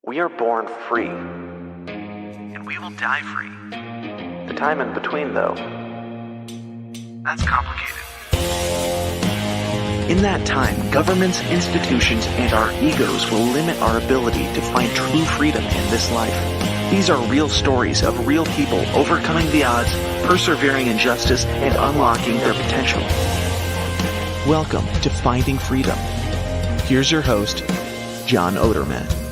We are born free. And we will die free. The time in between, though, that's complicated. In that time, governments, institutions, and our egos will limit our ability to find true freedom in this life. These are real stories of real people overcoming the odds, persevering in justice, and unlocking their potential. Welcome to Finding Freedom. Here's your host, John Odermatt.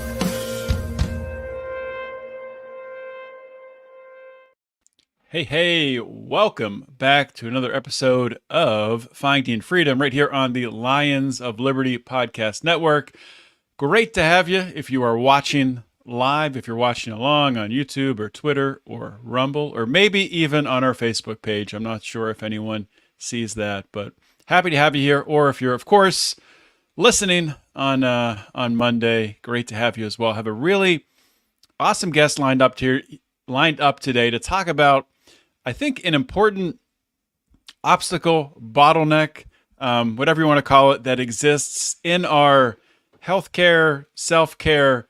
Hey, welcome back to another episode of Finding Freedom right here on the Lions of Liberty Podcast Network. Great to have you if you are watching live, if you're watching along on YouTube or Twitter or Rumble, or maybe even on our Facebook page. I'm not sure if anyone sees that, but happy to have you here. Or if you're, of course, listening on Monday, great to have you as well. Have a really awesome guest lined up today to talk about, I think, an important obstacle, bottleneck, whatever you want to call it, that exists in our healthcare, self-care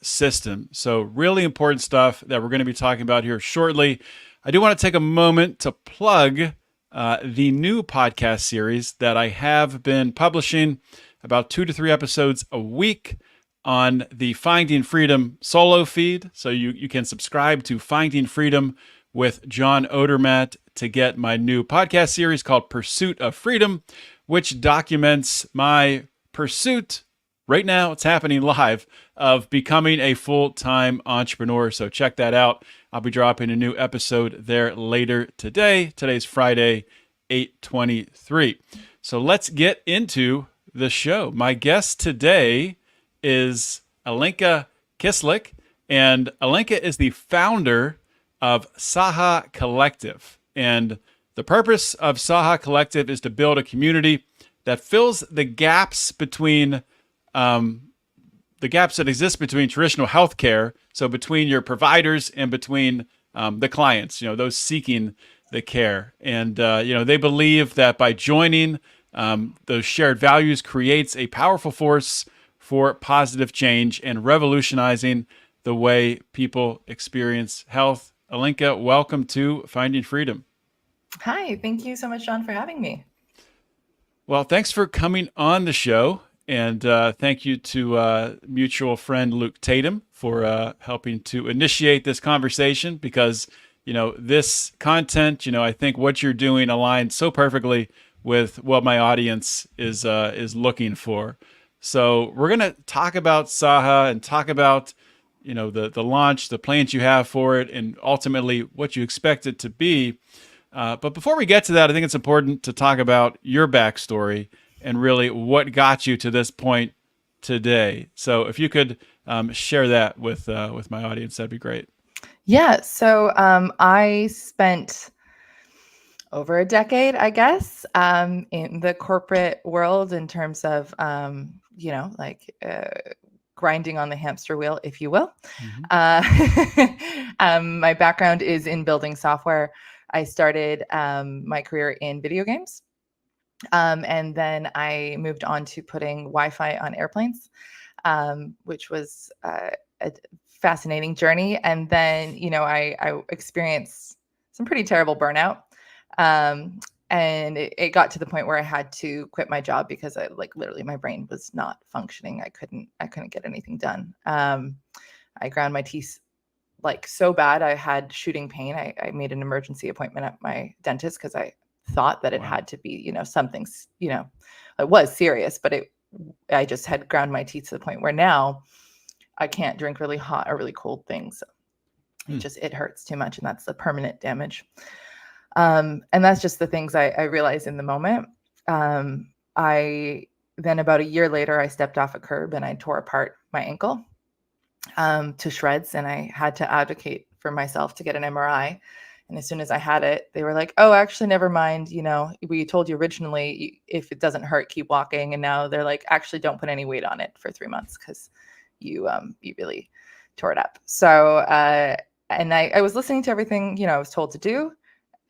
system. So really important stuff that we're going to be talking about here shortly. I do want to take a moment to plug the new podcast series that I have been publishing, about 2 to 3 episodes a week on the Finding Freedom solo feed. So you can subscribe to Finding Freedom with John Odermatt to get my new podcast series called Pursuit of Freedom, which documents my pursuit, right now it's happening live, of becoming a full-time entrepreneur. So check that out. I'll be dropping a new episode there later today. Today's Friday, 8/23. So let's get into the show. My guest today is Alenka Kyslik, and Alenka is the founder of Saha Collective. And the purpose of Saha Collective is to build a community that fills the gaps between the gaps that exist between traditional healthcare, so between your providers and between the clients, those seeking the care. And they believe that by joining those shared values creates a powerful force for positive change and revolutionizing the way people experience health. Alenka, welcome to Finding Freedom. Hi, thank you so much, John, for having me. Well, thanks for coming on the show. And thank you to mutual friend Luke Tatum for helping to initiate this conversation, because, this content, I think what you're doing aligns so perfectly with what my audience is looking for. So we're going to talk about Saha and talk about, the launch, the plans you have for it, and ultimately what you expect it to be. But before we get to that, I think it's important to talk about your backstory and really what got you to this point today. So if you could share that with my audience, that'd be great. Yeah. So I spent over a decade, I guess, in the corporate world in terms of, grinding on the hamster wheel, if you will. Mm-hmm. My background is in building software. I started my career in video games. And then I moved on to putting Wi-Fi on airplanes, which was a fascinating journey. And then, I experienced some pretty terrible burnout. And it got to the point where I had to quit my job because literally my brain was not functioning. I couldn't get anything done. I ground my teeth so bad. I had shooting pain. I made an emergency appointment at my dentist because I thought that it had to be, something's, it was serious, but I just had ground my teeth to the point where now I can't drink really hot or really cold things. It hurts too much. And that's the permanent damage. And that's just the things I realized in the moment. Then about a year later, I stepped off a curb and I tore apart my ankle to shreds. And I had to advocate for myself to get an MRI. And as soon as I had it, they were like, oh, actually, never mind. We told you originally, if it doesn't hurt, keep walking. And now they're like, actually, don't put any weight on it for 3 months because you really tore it up. So, and I was listening to everything, I was told to do.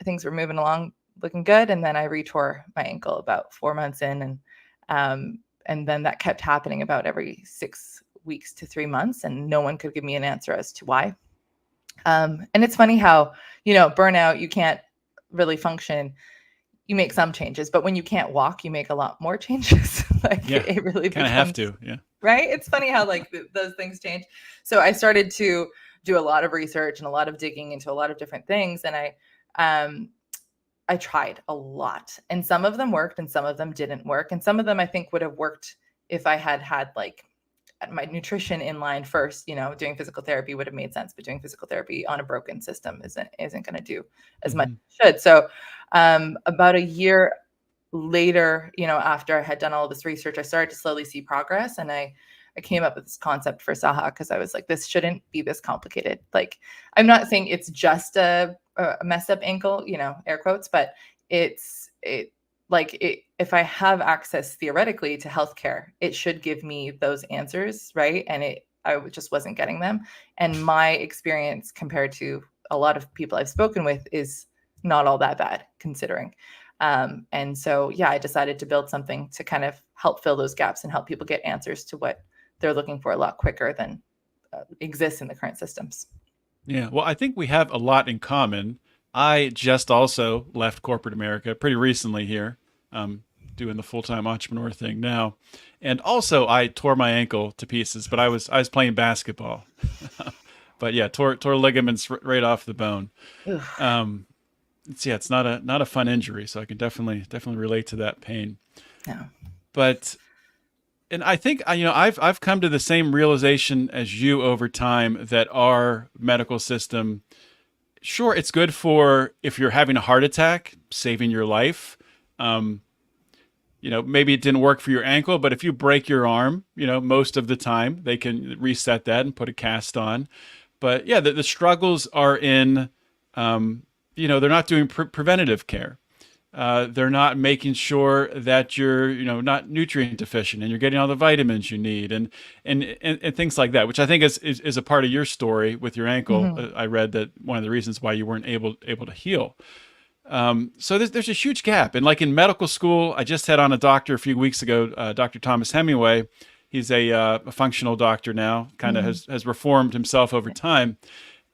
Things were moving along, looking good. And then I retore my ankle about 4 months in. And then that kept happening about every 6 weeks to 3 months, and no one could give me an answer as to why. And it's funny how, burnout, you can't really function. You make some changes, but when you can't walk, you make a lot more changes. It really kind of have to. Yeah. Right. It's funny how those things change. So I started to do a lot of research and a lot of digging into a lot of different things. And I tried a lot, and some of them worked and some of them didn't work. And some of them I think would have worked if I had my nutrition in line first. Doing physical therapy would have made sense, but doing physical therapy on a broken system isn't going to do as much as it should. So about a year later, after I had done all of this research, I started to slowly see progress, and I came up with this concept for Saha because I was like, this shouldn't be this complicated. I'm not saying it's just a messed up ankle, air quotes, but if I have access theoretically to healthcare, it should give me those answers, right? And I just wasn't getting them. And my experience compared to a lot of people I've spoken with is not all that bad considering. And so, I decided to build something to kind of help fill those gaps and help people get answers to what they're looking for a lot quicker than exists in the current systems. Yeah. Well, I think we have a lot in common. I just also left corporate America pretty recently here, doing the full-time entrepreneur thing now. And also I tore my ankle to pieces, but I was playing basketball. But yeah, tore ligaments right off the bone. It's not a fun injury, so I can definitely relate to that pain. Yeah. But and I think I've come to the same realization as you over time that our medical system, sure, it's good for if you're having a heart attack, saving your life. Maybe it didn't work for your ankle, but if you break your arm, most of the time they can reset that and put a cast on. But yeah, the struggles are in, they're not doing preventative care. They're not making sure that you're, not nutrient deficient and you're getting all the vitamins you need and things like that, which I think is a part of your story with your ankle. Mm-hmm. I read that one of the reasons why you weren't able to heal. So there's a huge gap. And like in medical school, I just had on a doctor a few weeks ago, Dr. Thomas Hemingway. He's a functional doctor now, kind of has reformed himself over time.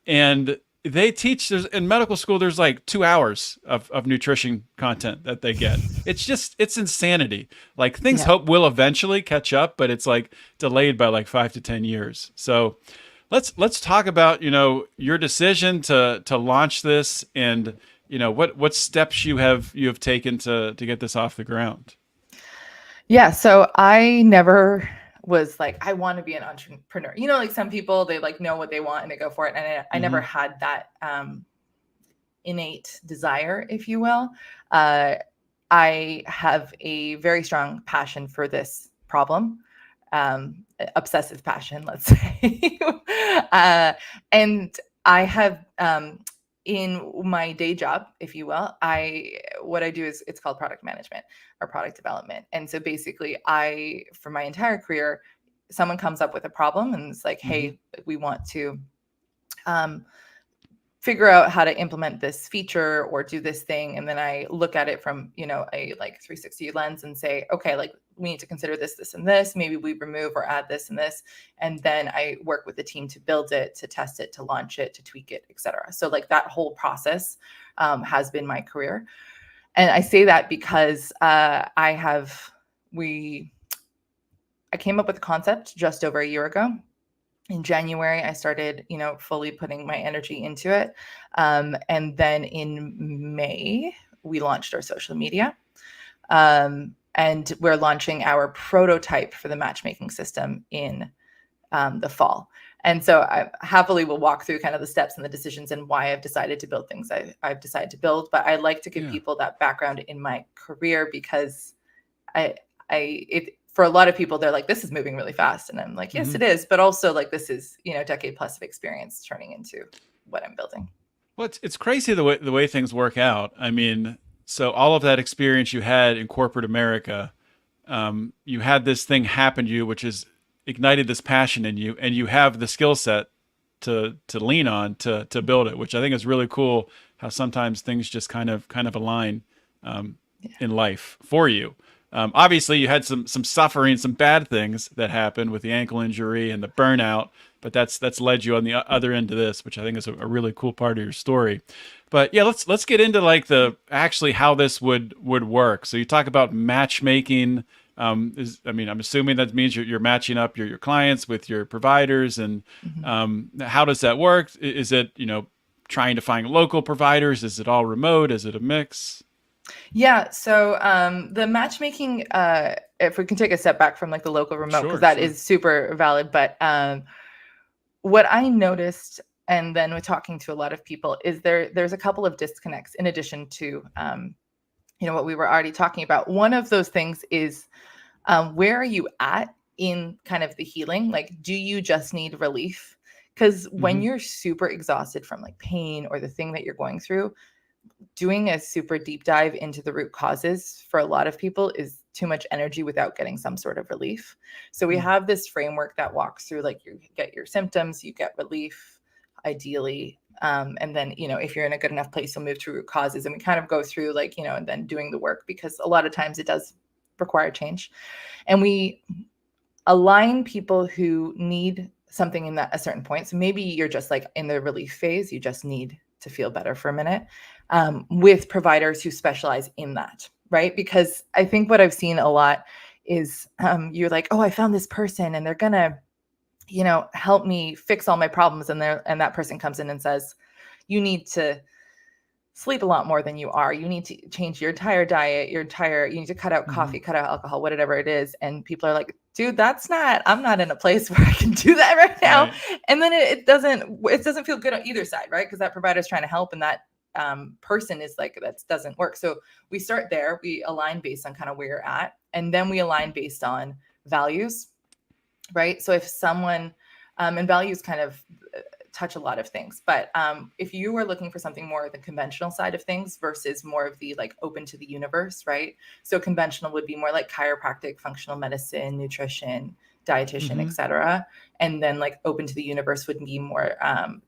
And they teach in medical school, there's like 2 hours of nutrition content that they get. It's insanity. Like things will eventually catch up, but it's like delayed by like 5 to 10 years. So let's talk about, your decision to launch this and, what steps you have taken to get this off the ground. Yeah. So I never was like, I want to be an entrepreneur. Like some people, they know what they want and they go for it. And I never had that innate desire, if you will. I have a very strong passion for this problem, obsessive passion, let's say. And I have, in my day job, if you will, what I do is it's called product management or product development. And so basically for my entire career, someone comes up with a problem and it's like, hey, we want to figure out how to implement this feature or do this thing. And then I look at it from, a 360 lens and say, okay, we need to consider this, this, and this. Maybe we remove or add this and this. And then I work with the team to build it, to test it, to launch it, to tweak it, et cetera. So that whole process has been my career. And I say that because I came up with the concept just over a year ago. In January, I started, fully putting my energy into it. And then in May, we launched our social media. And we're launching our prototype for the matchmaking system in the fall. And so I happily will walk through kind of the steps and the decisions and why I've decided to build things I've decided to build. But I like to give people that background in my career because for a lot of people, they're like, this is moving really fast. And I'm like, yes, it is. But also this is, decade plus of experience turning into what I'm building. Well, it's crazy the way things work out. I mean, so all of that experience you had in corporate America, you had this thing happen to you, which has ignited this passion in you, and you have the skill set to lean on to build it, which I think is really cool. How sometimes things just kind of align in life for you. Obviously, you had some suffering, some bad things that happened with the ankle injury and the burnout, but that's led you on the other end of this, which I think is a really cool part of your story. But yeah, let's get into like the actually how this would work. So you talk about matchmaking. I'm assuming that means you're matching up your clients with your providers, and how does that work? Is it trying to find local providers? Is it all remote? Is it a mix? Yeah. So the matchmaking, if we can take a step back from like the local remote, because that is super valid. But what I noticed, and then with talking to a lot of people, is there's a couple of disconnects in addition to what we were already talking about. One of those things is where are you at in kind of the healing? Like, do you just need relief? Because when you're super exhausted from like pain or the thing that you're going through, doing a super deep dive into the root causes for a lot of people is too much energy without getting some sort of relief. So we have this framework that walks through, like, you get your symptoms, you get relief, ideally. And then, if you're in a good enough place, you'll move through root causes. And we kind of go through like, and then doing the work, because a lot of times it does require change. And we align people who need something in that a certain point. So maybe you're just like in the relief phase, you just need to feel better for a minute, with providers who specialize in that, right? Because I think what I've seen a lot is you're like, oh, I found this person and they're gonna, help me fix all my problems. And that person comes in and says, you need to sleep a lot more than you are. You need to change your entire diet, you need to cut out coffee, cut out alcohol, whatever it is. And people are like, dude, I'm not in a place where I can do that right now. Right. And then it doesn't feel good on either side, right? Because that provider is trying to help, and that person is like, that doesn't work. So we start there, we align based on kind of where you're at. And then we align based on values, right? So if someone, and values kind of touch a lot of things, but if you are looking for something more the conventional side of things versus more of the like open to the universe, right? So conventional would be more like chiropractic, functional medicine, nutrition, dietitian, etc. And then like open to the universe would be more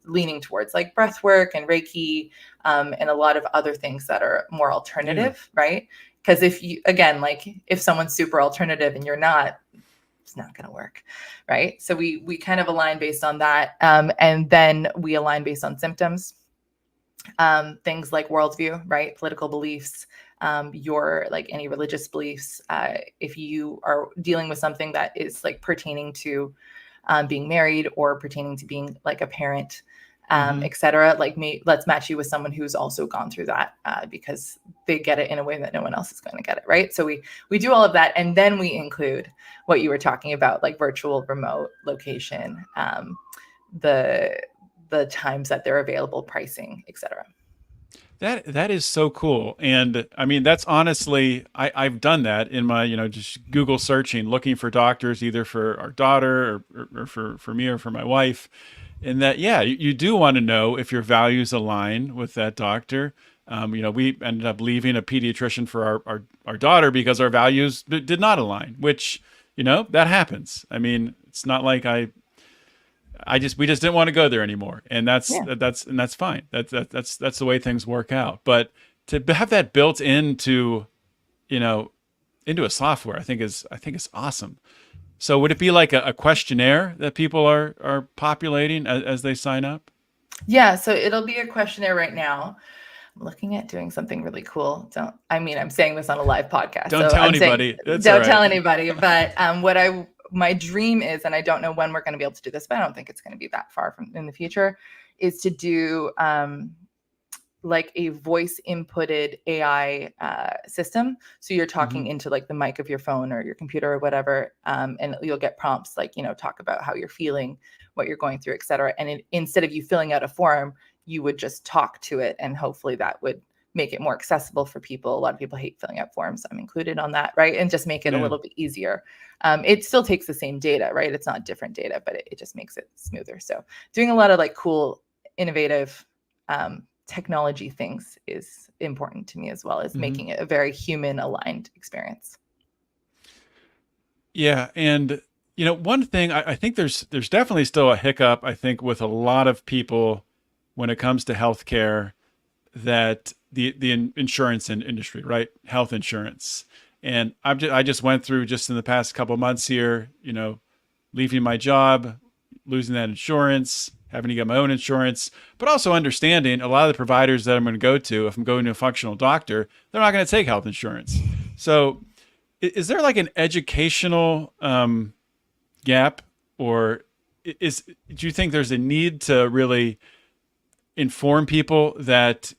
leaning towards like breath work and Reiki, and a lot of other things that are more alternative, right? Because if someone's super alternative and you're not, it's not going to work, right? So we kind of align based on that, and then we align based on symptoms, things like worldview, right? Political beliefs, your like any religious beliefs. If you are dealing with something that is like pertaining to being married or pertaining to being like a parent, etc. Like let's match you with someone who's also gone through that, because they get it in a way that no one else is going to get it, right? So we do all of that, and then we include what you were talking about, like virtual, remote, location, the times that they're available, pricing, etc. That is so cool. And I mean, that's honestly, I've done that in my, just Google searching, looking for doctors, either for our daughter or for me or for my wife. And that, you do want to know if your values align with that doctor. We ended up leaving a pediatrician for our daughter because our values did not align, which, that happens. I mean, it's not like we just didn't want to go there anymore. And that's fine. That's the way things work out. But to have that built into a software, I think is awesome. So would it be like a questionnaire that people are populating as they sign up? Yeah, so it'll be a questionnaire right now. I'm looking at doing something really cool. I'm saying this on a live podcast. Don't tell anybody. Don't tell anybody. But my dream is, and I don't know when we're going to be able to do this, but I don't think it's going to be that far in the future, is to do like a voice inputted AI system. So you're talking into like the mic of your phone or your computer or whatever, and you'll get prompts like, talk about how you're feeling, what you're going through, et cetera. And instead of you filling out a form, you would just talk to it, and hopefully that would make it more accessible for people. A lot of people hate filling out forms. I'm included on that, right? And just make it a little bit easier. It still takes the same data, right? It's not different data, but it just makes it smoother. So doing a lot of like cool, innovative technology things is important to me, as well as making it a very human aligned experience. Yeah. And, one thing I think there's definitely still a hiccup, I think, with a lot of people when it comes to healthcare, that the insurance industry, right? Health insurance. And I just went through just in the past couple of months here, leaving my job, losing that insurance, having to get my own insurance, but also understanding a lot of the providers that I'm going to go to, if I'm going to a functional doctor, they're not going to take health insurance. So is there like an educational gap, or do you think there's a need to really inform people that,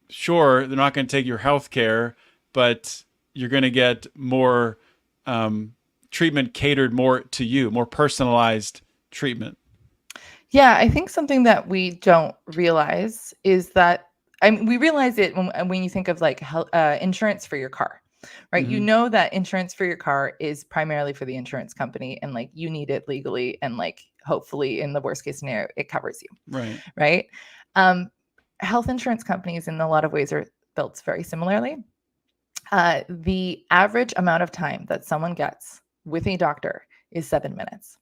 sure, they're not going to take your health care, but you're going to get more treatment catered more to you, more personalized treatment? Yeah, I think something that we don't realize is that, we realize it when you think of like insurance for your car, right? You Mhm. know that insurance for your car is primarily for the insurance company, and like you need it legally, and like hopefully in the worst case scenario, it covers you, Right. right? Health insurance companies in a lot of ways are built very similarly. The average amount of time that someone gets with a doctor is 7 minutes.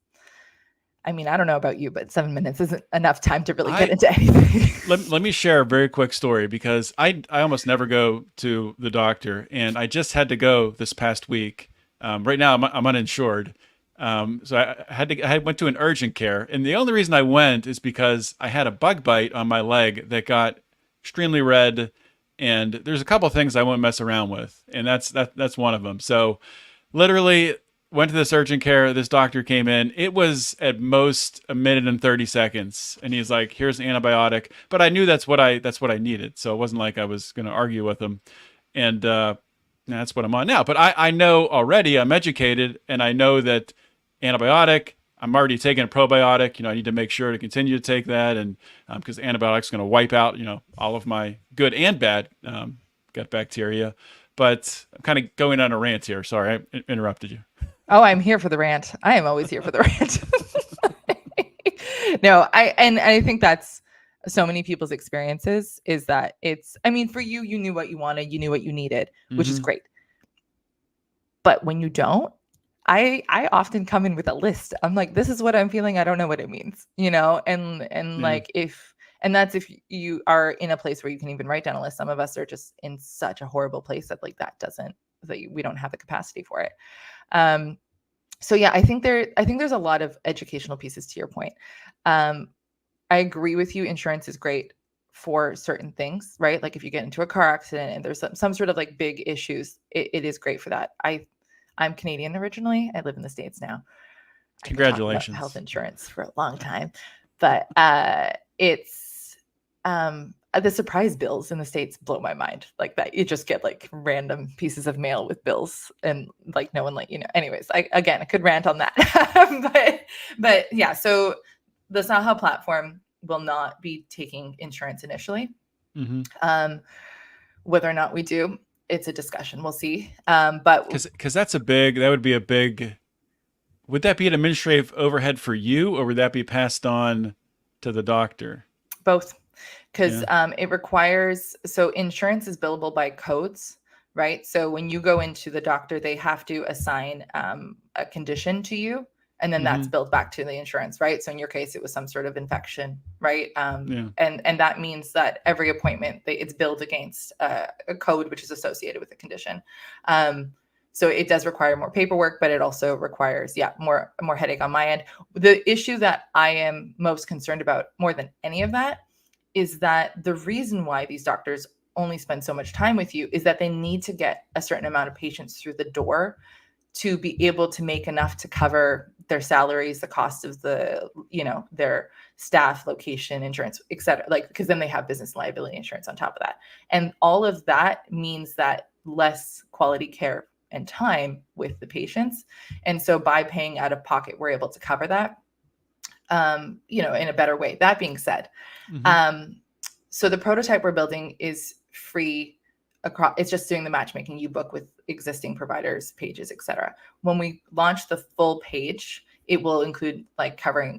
I mean, I don't know about you, but 7 minutes isn't enough time to really get into anything. Let me share a very quick story, because I almost never go to the doctor, and I just had to go this past week. Right now I'm uninsured. So I went to an urgent care, and the only reason I went is because I had a bug bite on my leg that got extremely red, and there's a couple of things I won't mess around with, and that's one of them. So literally went to this urgent care. This doctor came in. It was at most a minute and 30 seconds. And he's like, here's an antibiotic. But I knew that's what I needed. So it wasn't like I was going to argue with him. And that's what I'm on now. But I know already, I'm educated, and I know that antibiotic, I'm already taking a probiotic. I need to make sure to continue to take that. And because antibiotics going to wipe out, all of my good and bad gut bacteria. But I'm kind of going on a rant here. Sorry, I interrupted you. Oh, I'm here for the rant. I am always here for the rant. No, I think that's so many people's experiences, is that for you, you knew what you wanted, you knew what you needed, which is great. But when you don't, I often come in with a list. I'm like, this is what I'm feeling. I don't know what it means, like that's if you are in a place where you can even write down a list. Some of us are just in such a horrible place that we don't have the capacity for it. So yeah, I think there's a lot of educational pieces to your point. I agree with you. Insurance is great for certain things, right? Like if you get into a car accident and there's some sort of like big issues, it is great for that. I'm Canadian originally. I live in the States now. Congratulations. Health insurance for a long time, but it's the surprise bills in the States blow my mind. Like that, you just get like random pieces of mail with bills, and like no one anyways, I could rant on that. but yeah, so the Saha platform will not be taking insurance initially. Mm-hmm. Whether or not we do, it's a discussion. We'll see. But because that would be a big, would that be an administrative overhead for you, or would that be passed on to the doctor? Both. Because it requires, so insurance is billable by codes, right? So when you go into the doctor, they have to assign a condition to you, and then that's billed back to the insurance, right? So in your case, it was some sort of infection, right? And that means that every appointment, it's billed against a code which is associated with the condition. So it does require more paperwork, but it also requires, more headache on my end. The issue that I am most concerned about more than any of that is that the reason why these doctors only spend so much time with you is that they need to get a certain amount of patients through the door to be able to make enough to cover their salaries, the cost of their staff, location, insurance, et cetera. Because then they have business liability insurance on top of that. And all of that means that less quality care and time with the patients. And so by paying out of pocket, we're able to cover that, in a better way. That being said, so the prototype we're building is free across. It's just doing the matchmaking. You book with existing providers, pages, etc. When we launch the full page, it will include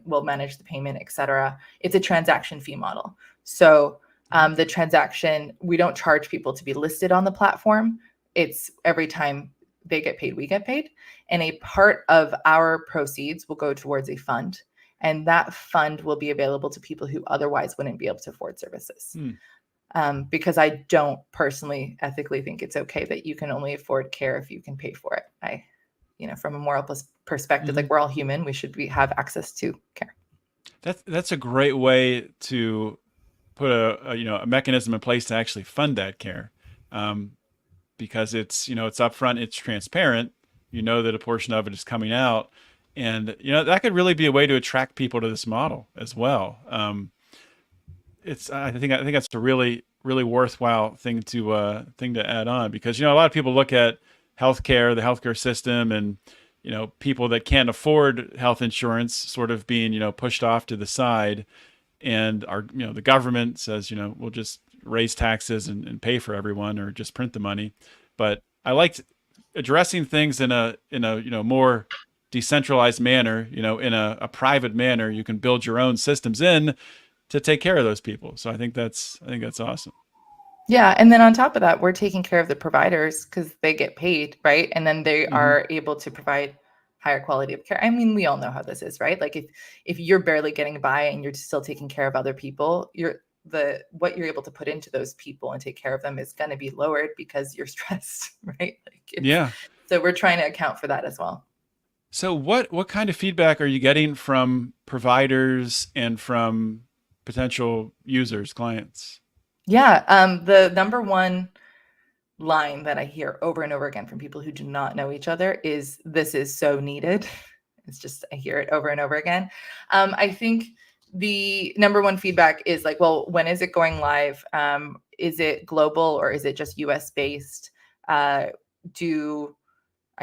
we'll manage the payment, etc. It's a transaction fee model. So the transaction, we don't charge people to be listed on the platform. It's every time they get paid, we get paid. And a part of our proceeds will go towards a fund. And that fund will be available to people who otherwise wouldn't be able to afford services. because I don't personally ethically think it's okay that you can only afford care if you can pay for it. From a moral perspective, like we're all human, we should have access to care. That's a great way to put a mechanism in place to actually fund that care, because it's upfront, it's transparent. You know that a portion of it is coming out, and that could really be a way to attract people to this model as well. I think that's a really worthwhile thing to add on, because a lot of people look at the healthcare system, and people that can't afford health insurance sort of being pushed off to the side, and the government says we'll just raise taxes and pay for everyone, or just print the money. But I liked addressing things in a more decentralized manner, in a private manner. You can build your own systems in to take care of those people. So I think that's awesome. Yeah. And then on top of that, we're taking care of the providers because they get paid, right? And then they are able to provide higher quality of care. I mean, we all know how this is, right? Like if you're barely getting by and you're still taking care of other people, what you're able to put into those people and take care of them is going to be lowered because you're stressed, right? Yeah. So we're trying to account for that as well. So what kind of feedback are you getting from providers and from potential users, clients? Yeah. The number one line that I hear over and over again from people who do not know each other is, "This is so needed." I hear it over and over again. I think the number one feedback is like, well, when is it going live? Is it global or is it just US based? I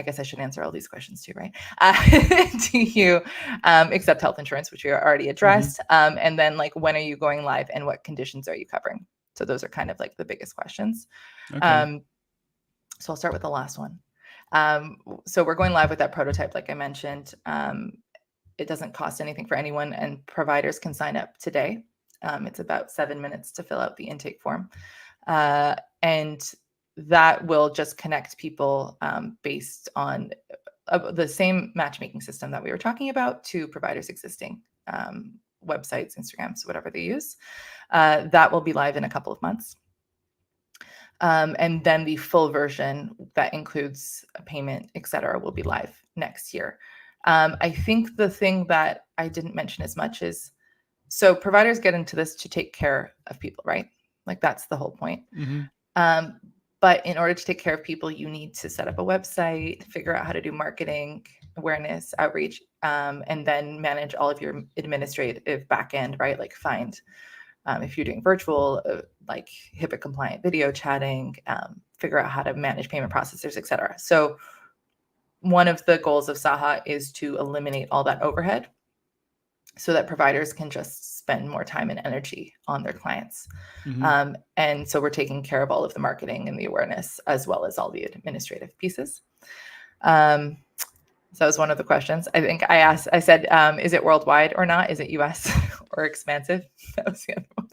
guess I should answer all these questions too, right? Do you accept health insurance, which we already addressed? And then like, when are you going live and what conditions are you covering? So those are kind of like the biggest questions. Okay. So I'll start with the last one. So we're going live with that prototype, like I mentioned. It doesn't cost anything for anyone, and providers can sign up today. It's about 7 minutes to fill out the intake form. And that will just connect people based on the same matchmaking system that we were talking about to providers' existing websites, Instagrams, whatever they use. That will be live in a couple of months. And then the full version that includes a payment, et cetera, will be live next year. I think the thing that I didn't mention as much is, so providers get into this to take care of people, right? Like that's the whole point. But in order to take care of people, you need to set up a website, figure out how to do marketing, awareness, outreach, and then manage all of your administrative backend, right? Like find, if you're doing virtual, like HIPAA compliant video chatting, figure out how to manage payment processors, et cetera. So one of the goals of Saha is to eliminate all that overhead so that providers can just spend more time and energy on their clients. And so we're taking care of all of the marketing and the awareness, as well as all the administrative pieces. So that was one of the questions. I think I said, is it worldwide or not? Is it US or expansive? That was the other one.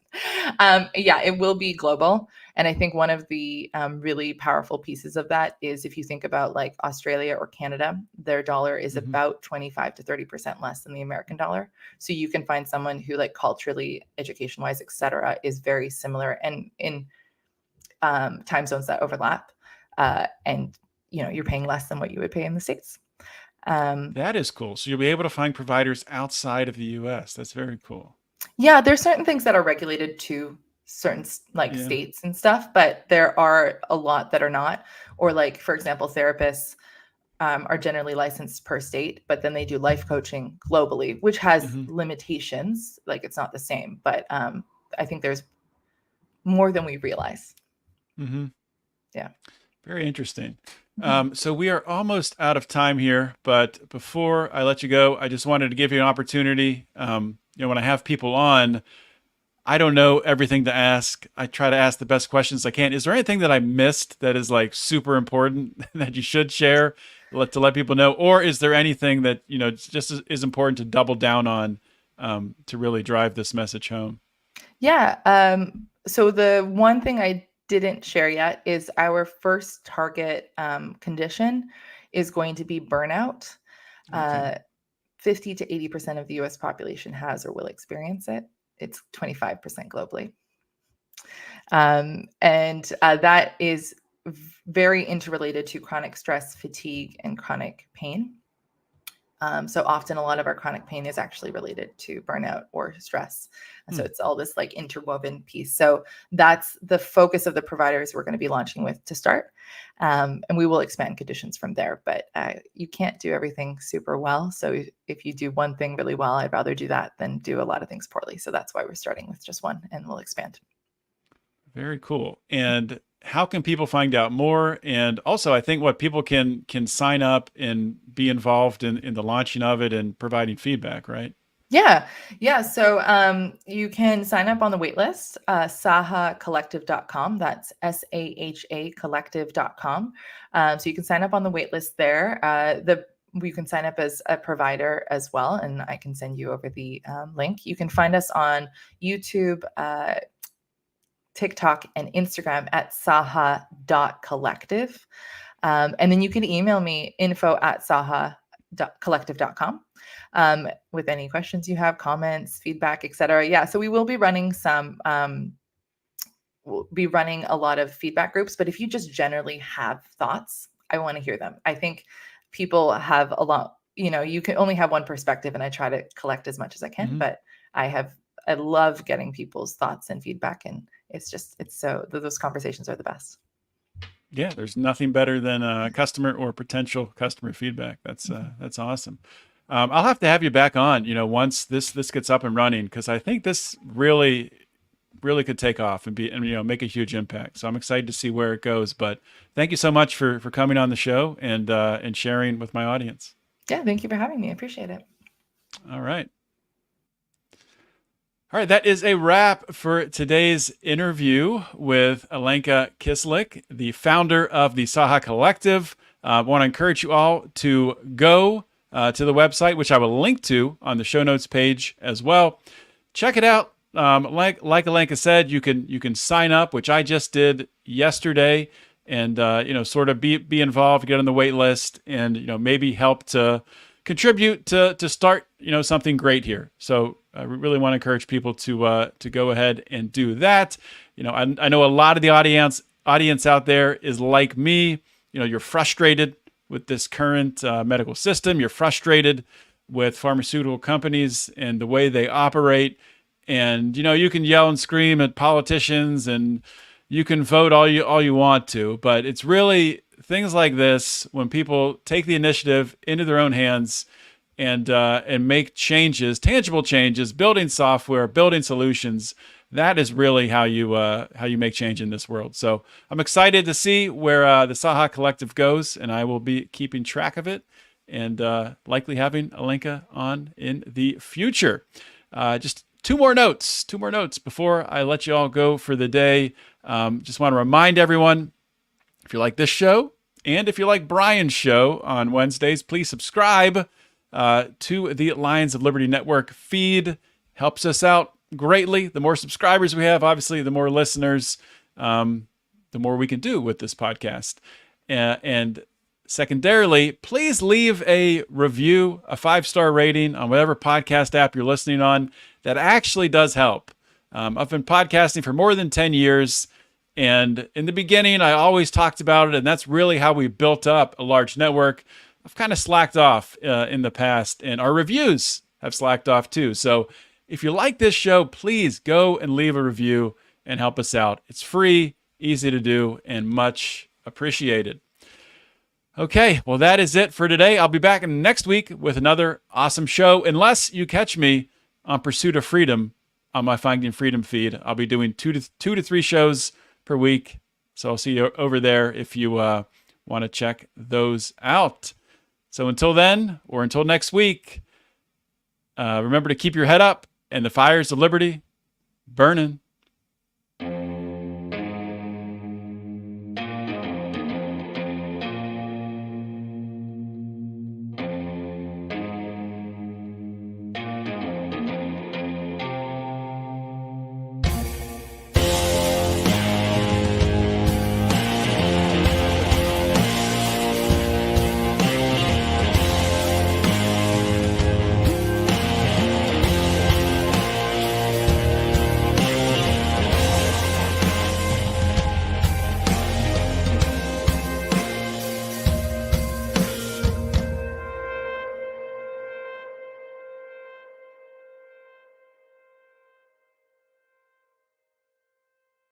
Yeah, it will be global. And I think one of the really powerful pieces of that is, if you think about like Australia or Canada, their dollar is about 25 to 30% less than the American dollar. So you can find someone who, like, culturally, education-wise, et cetera, is very similar, and in time zones that overlap. And you're paying less than what you would pay in the States. That is cool. So you'll be able to find providers outside of the US. That's very cool. Yeah, there's certain things that are regulated to certain states and stuff, but there are a lot that are not. Or like, for example, therapists are generally licensed per state, but then they do life coaching globally, which has limitations. Like, it's not the same, but I think there's more than we realize. Yeah. Very interesting. So we are almost out of time here, but before I let you go, I just wanted to give you an opportunity. When I have people on, I don't know everything to ask. I try to ask the best questions I can. Is there anything that I missed that is like super important that you should share to let people know? Or is there anything that, just is important to double down on to really drive this message home? Yeah. So the one thing I didn't share yet is our first target condition is going to be burnout. 50 to 80% of the US population has or will experience it. It's 25% globally. And that is very interrelated to chronic stress, fatigue, and chronic pain. So often a lot of our chronic pain is actually related to burnout or stress. And so it's all this like interwoven piece. So that's the focus of the providers we're going to be launching with to start. And we will expand conditions from there, but you can't do everything super well. So if you do one thing really well, I'd rather do that than do a lot of things poorly. So that's why we're starting with just one, and we'll expand. Very cool. And how can people find out more? And also, I think what people can sign up and be involved in the launching of it and providing feedback, right? Yeah. So you can sign up on the wait list, sahacollective.com. That's SAHA collective.com. So you can sign up on the wait list there. You can sign up as a provider as well, and I can send you over the link. You can find us on YouTube, TikTok, and Instagram at saha.collective. And then you can email me info@saha.collective.com with any questions you have, comments, feedback, etc. Yeah, so we will be running we'll be running a lot of feedback groups, but if you just generally have thoughts, I want to hear them. I think people have a lot, you can only have one perspective, and I try to collect as much as I can, but I love getting people's thoughts and feedback, and those conversations are the best. Yeah, there's nothing better than customer or potential customer feedback. That's awesome. I'll have to have you back on, once this gets up and running, because I think this really could take off and make a huge impact. So I'm excited to see where it goes. But thank you so much for coming on the show and sharing with my audience. Yeah, thank you for having me. I appreciate it. All right. All right, that is a wrap for today's interview with Alenka Kyslik, the founder of the Saha Collective. I want to encourage you all to go to the website, which I will link to on the show notes page as well. Check it out. Like Alenka said, you can sign up, which I just did yesterday, and sort of be involved, get on the wait list, and maybe help to contribute to start something great here. So I really want to encourage people to go ahead and do that. I know a lot of the audience out there is like me. You're frustrated with this current medical system. You're frustrated with pharmaceutical companies and the way they operate. And you can yell and scream at politicians, and you can vote all you want to, but it's really things like this, when people take the initiative into their own hands and make changes, tangible changes, building software, building solutions. That is really how you make change in this world. So I'm excited to see where the Saha Collective goes, and I will be keeping track of it, and likely having Alenka on in the future. Just two more notes before I let you all go for the day. Just want to remind everyone, if you like this show, and if you like Brian's show on Wednesdays, please subscribe to the Lions of Liberty Network feed. Helps us out greatly. The more subscribers we have, obviously, the more listeners, the more we can do with this podcast. And secondarily, please leave a review, a 5-star rating on whatever podcast app you're listening on. That actually does help. I've been podcasting for more than 10 years. And in the beginning, I always talked about it, and that's really how we built up a large network. I've kind of slacked off in the past, and our reviews have slacked off too. So if you like this show, please go and leave a review and help us out. It's free, easy to do, and much appreciated. Okay, well, that is it for today. I'll be back next week with another awesome show, unless you catch me on Pursuit of Freedom on my Finding Freedom feed. I'll be doing two to three shows per week. So I'll see you over there if you want to check those out. So until then, or until next week, remember to keep your head up and the fires of liberty burning.